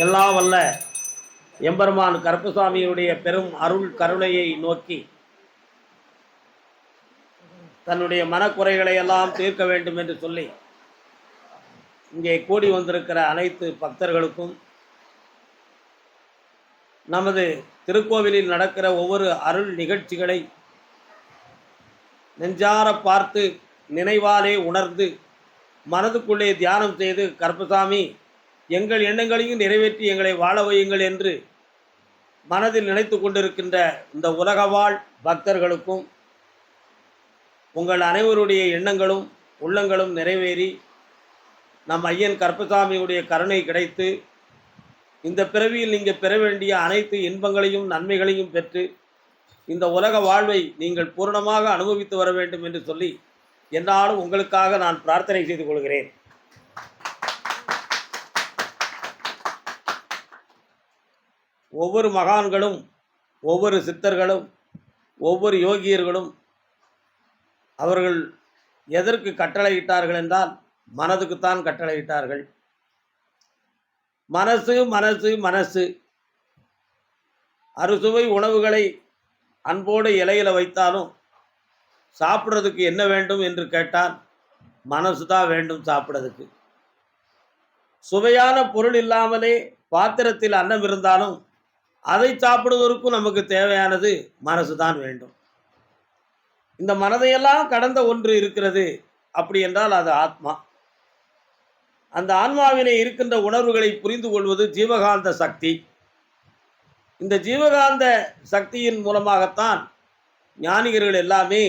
எல்லாம் வல்ல எம்பெருமான் கருப்பசாமியுடைய பெரும் அருள் கருணையை நோக்கி தன்னுடைய மனக்குறைகளை எல்லாம் தீர்க்க வேண்டும் என்று சொல்லி இங்கே கூடி வந்திருக்கிற அனைத்து பக்தர்களுக்கும் நமது திருக்கோவிலில் நடக்கிற ஒவ்வொரு அருள் நிகழ்ச்சிகளை நெஞ்சார பார்த்து நினைவாலே உணர்ந்து மனதுக்குள்ளே தியானம் செய்து கருப்பசாமி எங்கள் எண்ணங்களையும் நிறைவேற்றி எங்களை வாழ வையுங்கள் என்று மனதில் நினைத்து கொண்டிருக்கின்ற இந்த உலகவாழ் பக்தர்களுக்கும் உங்கள் அனைவருடைய எண்ணங்களும் உள்ளங்களும் நிறைவேறி நம் ஐயன் கருப்பசாமியுடைய கருணை கிடைத்து இந்த பிறவியில் நீங்கள் பெற வேண்டிய அனைத்து இன்பங்களையும் நன்மைகளையும் பெற்று இந்த உலக வாழ்வை நீங்கள் பூரணமாக அனுபவித்து வர வேண்டும் என்று சொல்லி என்னாலும் உங்களுக்காக நான் பிரார்த்தனை செய்து கொள்கிறேன். ஒவ்வொரு மகான்களும் ஒவ்வொரு சித்தர்களும் ஒவ்வொரு யோகியர்களும் அவர்கள் எதற்கு கட்டளையிட்டார்கள் என்றால் மனதுக்குத்தான் கட்டளையிட்டார்கள். மனசு மனசு மனசு அறுசுவை உணவுகளை அன்போடு இலையில வைத்தாலும் சாப்பிட்றதுக்கு என்ன வேண்டும் என்று கேட்டால் மனசு தான் வேண்டும் சாப்பிட்றதுக்கு. சுவையான பொருள் இல்லாமலே பாத்திரத்தில் அன்னம் இருந்தாலும் அதை சாப்பிடுவதற்கும் நமக்கு தேவையானது மனசு தான் வேண்டும். இந்த மனதையெல்லாம் கடந்த ஒன்று இருக்கிறது. அப்படி என்றால் அது ஆத்மா. அந்த ஆன்மாவிலே இருக்கின்ற உணர்வுகளை புரிந்து கொள்வது ஜீவகாந்த சக்தி. இந்த ஜீவகாந்த சக்தியின் மூலமாகத்தான் ஞானிகர்கள் எல்லாமே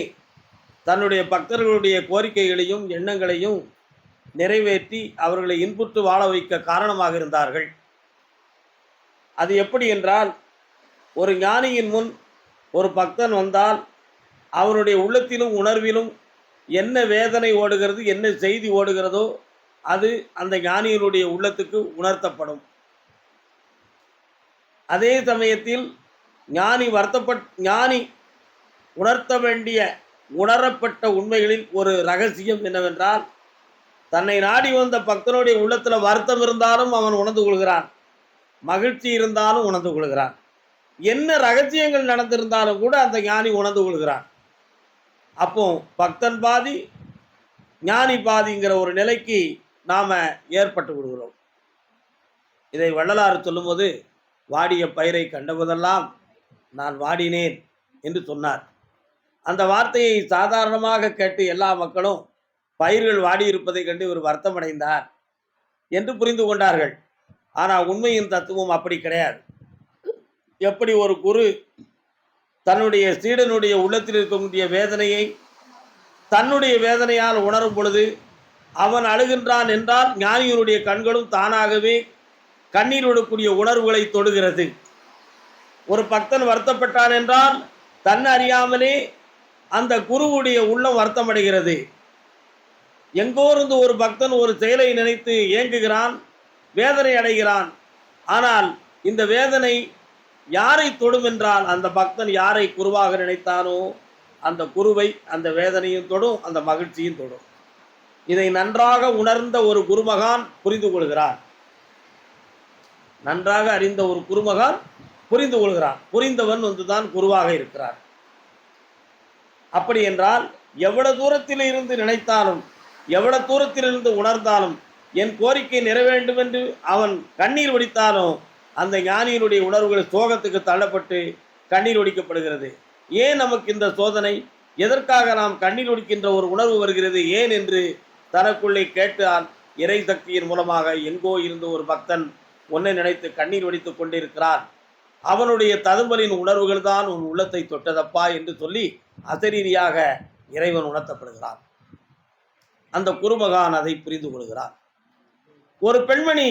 தன்னுடைய பக்தர்களுடைய கோரிக்கைகளையும் எண்ணங்களையும் நிறைவேற்றி அவர்களை இன்புற்று வாழ வைக்க காரணமாக இருந்தார்கள். அது எப்படி என்றால், ஒரு ஞானியின் முன் ஒரு பக்தன் வந்தால் அவனுடைய உள்ளத்திலும் உணர்விலும் என்ன வேதனை ஓடுகிறது, என்ன செய்தி ஓடுகிறதோ அது அந்த ஞானியினுடைய உள்ளத்துக்கு உணர்த்தப்படும். அதே சமயத்தில் ஞானி உணர்த்த வேண்டிய உணரப்பட்ட உண்மைகளில் ஒரு ரகசியம் என்னவென்றால், தன்னை நாடி வந்த பக்தனுடைய உள்ளத்தில் வருத்தம் இருந்தாலும் அவன் உணர்ந்து கொள்கிறான், மகிழ்ச்சி இருந்தாலும் உணர்ந்து கொள்கிறான், என்ன ரகசியங்கள் நடந்திருந்தாலும் கூட அந்த ஞானி உணர்ந்து கொள்கிறான். அப்போ பக்தன் பாதி ஞானி பாதிங்கிற ஒரு நிலைக்கு நாம் ஏற்பட்டு விடுகிறோம். இதை வள்ளலார் சொல்லும்போது, வாடிய பயிரை கண்டபோதெல்லாம் நான் வாடினேன் என்று சொன்னார். அந்த வார்த்தையை சாதாரணமாக கேட்டு எல்லா மக்களும் பயிர்கள் வாடியிருப்பதை கண்டு இவர் வருத்தமடைந்தார் என்று புரிந்து கொண்டார்கள். ஆனால் உண்மையின் தத்துவம் அப்படி கிடையாது. எப்படி ஒரு குரு தன்னுடைய சீடனுடைய உள்ளத்தில் இருக்கக்கூடிய வேதனையை தன்னுடைய வேதனையால் உணரும் பொழுது அவன் அழுகின்றான் என்றால் ஞானியனுடைய கண்களும் தானாகவே கண்ணீர் விடக்கூடிய உணர்வுகளை தொடுகிறது. ஒரு பக்தன் வருத்தப்பட்டான் என்றால் தன் அறியாமலே அந்த குருவுடைய உள்ளம் வருத்தமடைகிறது. எங்கோருந்து ஒரு பக்தன் ஒரு செயலை நினைத்து ஏங்குகிறான், வேதனை அடைகிறான். ஆனால் இந்த வேதனை யாரை தொடும் என்றால் அந்த பக்தன் யாரை குருவாக நினைத்தானோ அந்த குருவை அந்த வேதனையும் தொடும், அந்த மகிழ்ச்சியும் தொடும். இதை நன்றாக உணர்ந்த ஒரு குருமகான் புரிந்து கொள்கிறார். நன்றாக அறிந்த ஒரு குருமகான் புரிந்து கொள்கிறான். புரிந்தவன் வந்துதான் குருவாக இருக்கிறார். அப்படி என்றால் எவ்வளவு தூரத்தில் இருந்து நினைத்தாலும் எவ்வளவு தூரத்திலிருந்து உணர்ந்தாலும் என் கோரிக்கை நிறைவேண்டும் என்று அவன் கண்ணீர் வடித்தாலும் அந்த ஞானியினுடைய உணர்வுகள் சோகத்துக்கு தள்ளப்பட்டு கண்ணீர் ஒடிக்கப்படுகிறது. ஏன் நமக்கு இந்த சோதனை, எதற்காக நாம் கண்ணீர் ஒடிக்கின்ற ஒரு உணர்வு வருகிறது, ஏன் என்று தனக்குள்ளே கேட்டால் இறை சக்தியின் மூலமாக எங்கோ இருந்து ஒரு பக்தன் ஒன்றை நினைத்து கண்ணீர் வடித்து கொண்டிருக்கிறான், அவனுடைய ததும்பலின் உணர்வுகள் தான் உன் உள்ளத்தை தொட்டதப்பா என்று சொல்லி அசரீரியாக இறைவன் உணர்த்தப்படுகிறான். அந்த குருமகான் அதை புரிந்து கொள்கிறார். ஒரு பெண்மணி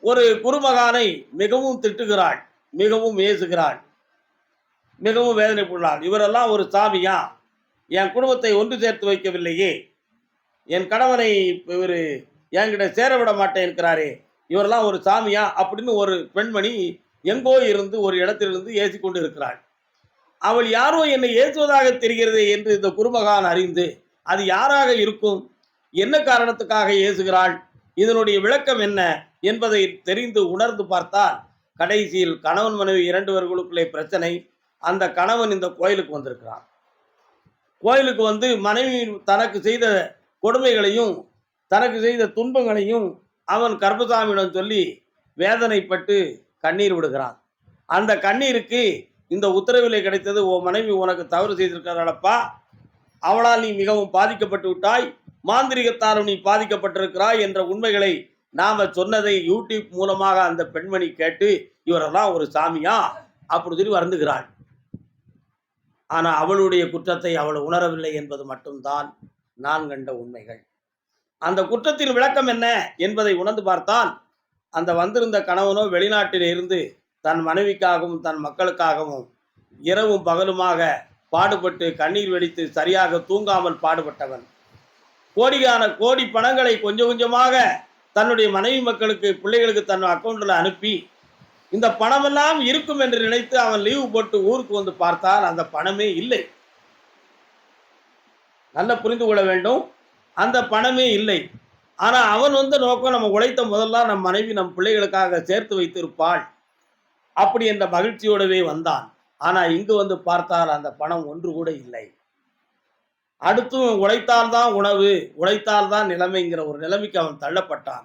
ஒரு குருமகானை மிகவும் திட்டுகிறாள், மிகவும் ஏசுகிறாள், மிகவும் வேதனைப்படுகிறாள். இவரெல்லாம் ஒரு சாமியா, என் குடும்பத்தை ஒன்று சேர்த்து வைக்கவில்லையே, என் கணவனை இவர் என்கிட்ட சேர விட மாட்டேன் இருக்கிறாரே, இவரெல்லாம் ஒரு சாமியா அப்படின்னு ஒரு பெண்மணி எங்கோ இருந்து ஒரு இடத்திலிருந்து ஏசி கொண்டு இருக்கிறாள். அவள் யாரோ என்னை ஏசுவதாக தெரிகிறது என்று இந்த குருமகான் அறிந்து அது யாராக இருக்கும், என்ன காரணத்துக்காக ஏசுகிறாள், இதனுடைய விளக்கம் என்ன, என்பதை தெரிந்து உணர்ந்து பார்த்தால் கடைசியில் கணவன் மனைவி 2 பேர்களுக்குள்ளே பிரச்சனை. அந்த கணவன் இந்த கோயிலுக்கு வந்திருக்கிறான். கோயிலுக்கு வந்து மனைவி தனக்கு செய்த கொடுமைகளையும் தனக்கு செய்த துன்பங்களையும் அவன் கருப்பசாமியிடம் சொல்லி வேதனைப்பட்டு கண்ணீர் விடுகிறான். அந்த கண்ணீருக்கு இந்த உத்தரவிலே கிடைத்தது, உன் மனைவி உனக்கு தவறு செய்திருக்கிறாளப்பா, அவளால் நீ மிகவும் பாதிக்கப்பட்டு விட்டாய், மாந்திரிகத்தாலும் நீ பாதிக்கப்பட்டிருக்கிறாய் என்ற உண்மைகளை நாம சொன்னதை யூடியூப் மூலமாக அந்த பெண்மணி கேட்டு இவரெல்லாம் ஒரு சாமியா அப்படி சொல்லி வருந்துகிறாள். ஆனா அவளுடைய குற்றத்தை அவள் உணரவில்லை என்பது மட்டும்தான் நான் கண்ட உண்மைகள். அந்த குற்றத்தின் விளக்கம் என்ன என்பதை உணர்ந்து பார்த்தால், அந்த வந்திருந்த கணவனோ வெளிநாட்டில் இருந்து தன் மனைவிக்காகவும் தன் மக்களுக்காகவும் இரவும் பகலுமாக பாடுபட்டு கண்ணீர் வெடித்து சரியாக தூங்காமல் பாடுபட்டவன். கோடிக்கான கோடி பணங்களை கொஞ்சம் கொஞ்சமாக தன்னுடைய மனைவி மக்களுக்கு பிள்ளைகளுக்கு தன் அக்கௌண்ட்டில் அனுப்பி இந்த பணமெல்லாம் இருக்கும் என்று நினைத்து அவன் லீவு போட்டு ஊருக்கு வந்து பார்த்தால் அந்த பணமே இல்லை. நல்ல புரிந்து கொள்ள வேண்டும், அந்த பணமே இல்லை. ஆனால் அவன் வந்து நோக்கம், நம்ம உழைத்த முதல்ல நம் மனைவி நம் பிள்ளைகளுக்காக சேர்த்து வைத்திருப்பாள் அப்படி என்ற மகிழ்ச்சியோடவே வந்தான். ஆனால் இங்கு வந்து பார்த்தால் அந்த பணம் ஒன்று கூட இல்லை. அடுத்தும் உழைத்தால்தான் உணவு, உழைத்தால்தான் நிலைமைங்கிற ஒரு நிலைமைக்கு அவன் தள்ளப்பட்டான்.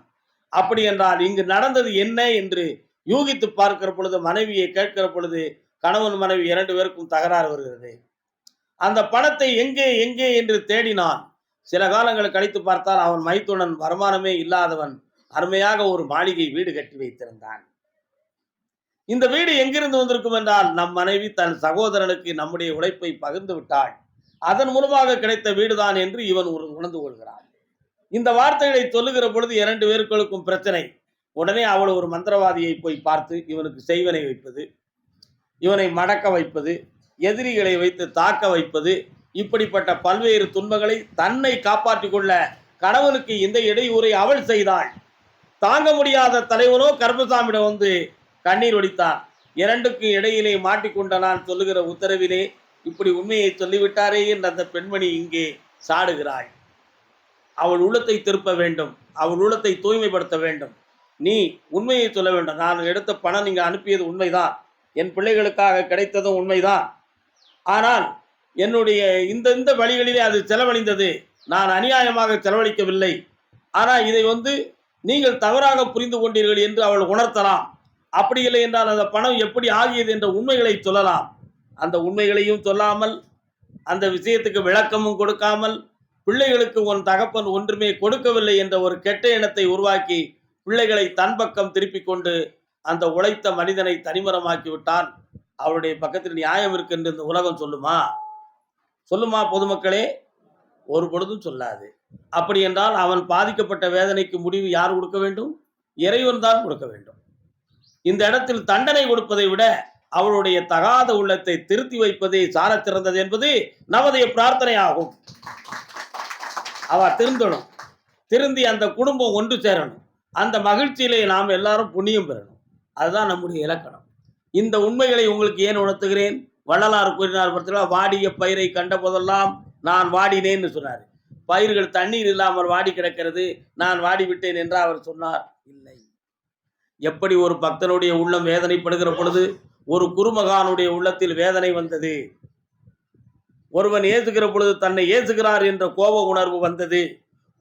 அப்படி என்றால் இங்கு நடந்தது என்ன என்று யூகித்து பார்க்கிற பொழுது, மனைவியை கேட்கிற பொழுது கணவன் மனைவி 2 பேருக்கும் தகராறு வருகிறது. அந்த பணத்தை எங்கே எங்கே என்று தேடினான். சில காலங்கள் கழித்து பார்த்தால் அவன் மைத்துனன் வருமானமே இல்லாதவன் அருமையாக ஒரு மாளிகை வீடு கட்டி வைத்திருந்தான். இந்த வீடு எங்கிருந்து வந்திருக்கும் என்றால், நம் மனைவி தன் சகோதரனுக்கு நம்முடைய உழைப்பை பகிர்ந்து விட்டாள், அதன் மூலமாக கிடைத்த வீடுதான் என்று இவன் உணர்ந்து கொள்கிறான். இந்த வார்த்தைகளை சொல்லுகிற பொழுது 2 பேருக்கும் பிரச்சனை. உடனே அவள் ஒரு மந்திரவாதியை போய் பார்த்து இவனுக்கு செய்வனை வைப்பது, இவனை மடக்க வைப்பது, எதிரிகளை வைத்து தாக்க வைப்பது, இப்படிப்பட்ட பல்வேறு துன்பங்களை தன்னை காப்பாற்றிக் கொள்ள கணவனுக்கு இந்த இடையூறை அவள் செய்தாள். தாங்க முடியாத தலைவனோ கருப்பசாமியிடம் வந்து கண்ணீர் ஒடித்தான். 2க்கும் இடையிலே மாட்டிக்கொண்ட நான் சொல்லுகிற உத்தரவிலே இப்படி உண்மையை சொல்லிவிட்டாரே என்று அந்த பெண்மணி இங்கே சாடுகிறாள். அவள் உள்ளத்தை திருப்ப வேண்டும், அவள் உள்ளத்தை தூய்மைப்படுத்த வேண்டும். நீ உண்மையை சொல்ல வேண்டும். நான் எடுத்த பணம் நீங்க அனுப்பியது உண்மைதான், என் பிள்ளைகளுக்காக கிடைத்ததும் உண்மைதான். ஆனால் என்னுடைய இந்த வழிகளிலே அது செலவழிந்தது, நான் அநியாயமாக செலவழிக்கவில்லை. ஆனால் இதை வந்து நீங்கள் தவறாக புரிந்து கொண்டீர்கள் என்று அவள் உணர்த்தலாம். அப்படி இல்லை என்றால் அந்த பணம் எப்படி ஆகியது என்ற உண்மைகளை சொல்லலாம். அந்த உண்மைகளையும் சொல்லாமல், அந்த விஷயத்துக்கு விளக்கமும் கொடுக்காமல், பிள்ளைகளுக்கு உன் தகப்பன் ஒன்றுமே கொடுக்கவில்லை என்ற ஒரு கெட்ட எண்ணத்தை உருவாக்கி பிள்ளைகளை தன் பக்கம் திருப்பிக் கொண்டு அந்த உழைத்த மனிதனை தனிமரமாக்கி விட்டான். அவருடைய பக்கத்தில் நியாயம் இருக்கு என்று இந்த உலகம் சொல்லுமா? சொல்லுமா பொதுமக்களே? ஒரு பொழுதும் சொல்லாது. அப்படி என்றால் அவன் பாதிக்கப்பட்ட வேதனைக்கு முடிவு யார் கொடுக்க வேண்டும்? இறைவன் தான் கொடுக்க வேண்டும். இந்த இடத்தில் தண்டனை கொடுப்பதை விட அவளுடைய தகாத உள்ளத்தை திருத்தி வைப்பதே சாலச் சிறந்தது என்பது நமது பிரார்த்தனை ஆகும். அவ திருந்தணும், திருந்தி அந்த குடும்பம் ஒன்று சேரணும், அந்த மகிழ்ச்சியிலே நாம் எல்லாரும் புண்ணியம் பெறணும். அதுதான் நம்முடைய இலக்கணம். இந்த உண்மைகளை உங்களுக்கு ஏன் உணர்த்துகிறேன்? வள்ளலார் கூறினார் பத்திரா, வாடிய பயிரை கண்ட போதெல்லாம் நான் வாடினேன்னு சொன்னார். பயிர்கள் தண்ணீர் இல்லாமல் வாடி கிடக்கிறது, நான் வாடிவிட்டேன் என்று அவர் சொன்னார்? இல்லை. எப்படி ஒரு பக்தனுடைய உள்ளம் வேதனைப்படுகிற பொழுது ஒரு குருமகானுடைய உள்ளத்தில் வேதனை வந்தது, ஒருவன் ஏசுகிற பொழுது தன்னை ஏசுகிறார் என்ற கோப உணர்வு வந்தது,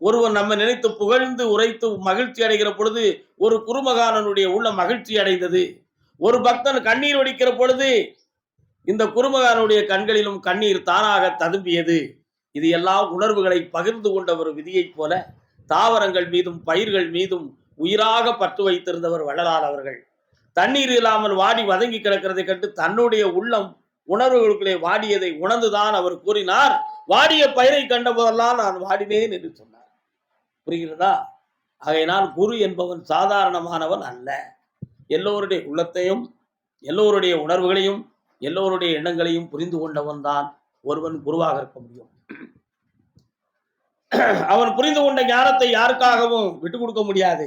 ஒருவன் நம்ம நினைத்து புகழ்ந்து உரைத்து மகிழ்ச்சி அடைகிற பொழுது ஒரு குருமகானனுடைய உள்ள மகிழ்ச்சி அடைந்தது, ஒரு பக்தன் கண்ணீர் வடிக்கிற பொழுது இந்த குருமகானுடைய கண்களிலும் கண்ணீர் தானாக ததும்பியது. இது எல்லா உணர்வுகளை பகிர்ந்து கொண்ட ஒரு விதியைப் போல தாவரங்கள் மீதும் பயிர்கள் மீதும் உயிராக பற்று வைத்திருந்தவர் வள்ளலார் அவர்கள். தண்ணீர் இல்லாமல் வாடி வதங்கி கிடக்கிறதை கண்டு தன்னுடைய உள்ளம் உணர்வுகளுக்குள்ளே வாடியதை உணர்ந்துதான் அவர் கூறினார், வாடிய பயிரை கண்ட போதெல்லாம் நான் வாடினேன் என்று சொன்னார். புரிகிறதா? ஆகையினால் குரு என்பவன் சாதாரணமானவன் அல்ல. எல்லோருடைய உள்ளத்தையும் எல்லோருடைய உணர்வுகளையும் எல்லோருடைய எண்ணங்களையும் புரிந்து கொண்டவன் தான் ஒருவன் குருவாக இருக்க முடியும். அவன் புரிந்து கொண்ட ஞானத்தை யாருக்காகவும் விட்டுக் கொடுக்க முடியாது.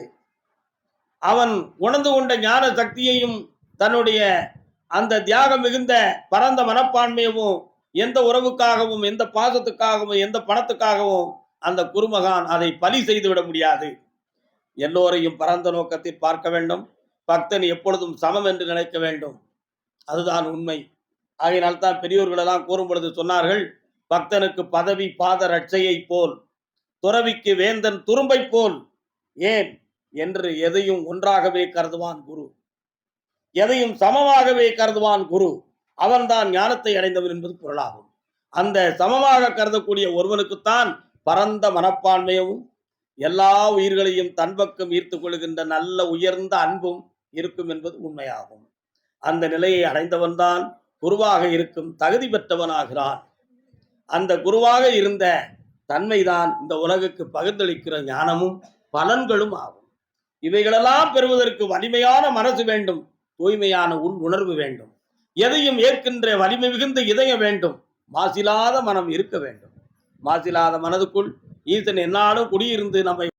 அவன் உணர்ந்து கொண்ட ஞான சக்தியையும் தன்னுடைய அந்த தியாகம் மிகுந்த பரந்த மனப்பான்மையவும் எந்த உறவுக்காகவும் எந்த பாசத்துக்காகவும் எந்த பணத்துக்காகவும் அந்த குருமகான் அதை பலி செய்து விட முடியாது. எல்லோரையும் பரந்த நோக்கத்தில் பார்க்க வேண்டும். பக்தன் எப்பொழுதும் சமம் என்று நினைக்க வேண்டும். அதுதான் உண்மை. ஆகையினால் தான் பெரியோர்கள் எல்லாம் கூறும் பொழுது சொன்னார்கள், பக்தனுக்கு பதவி பாத ரட்சையை போல், துறவிக்கு வேந்தன் துரும்பை போல். ஏன் என்று எதையும் ஒன்றாகவே கருதுவான் குரு, எதையும் சமமாகவே கருதுவான் குரு. அவன்தான் ஞானத்தை அடைந்தவன் என்பது பொருளாகும். அந்த சமமாக கருதக்கூடிய ஒருவனுக்குத்தான் பரந்த மனப்பான்மையும் எல்லா உயிர்களையும் தன்பக்கம் ஈர்த்துக் கொள்கின்ற நல்ல உயர்ந்த அன்பும் இருக்கும் என்பது உண்மையாகும். அந்த நிலையை அடைந்தவன்தான் குருவாக இருக்கும் தகுதி பெற்றவனாகிறான். அந்த குருவாக இருந்த தன்மைதான் இந்த உலகுக்கு பகிர்ந்தளிக்கிற ஞானமும் பலன்களும் ஆகும். இவைகளெல்லாம் பெறுவதற்கு வலிமையான மனசு வேண்டும், தூய்மையான உள் உணர்வு வேண்டும், எதையும் ஏற்கின்ற வலிமை மிகுந்த இதயம் வேண்டும், மாசிலாத மனம் இருக்க வேண்டும். மாசிலாத மனதுக்குள் ஈசன் என்னாலும் குடியிருந்து நம்மை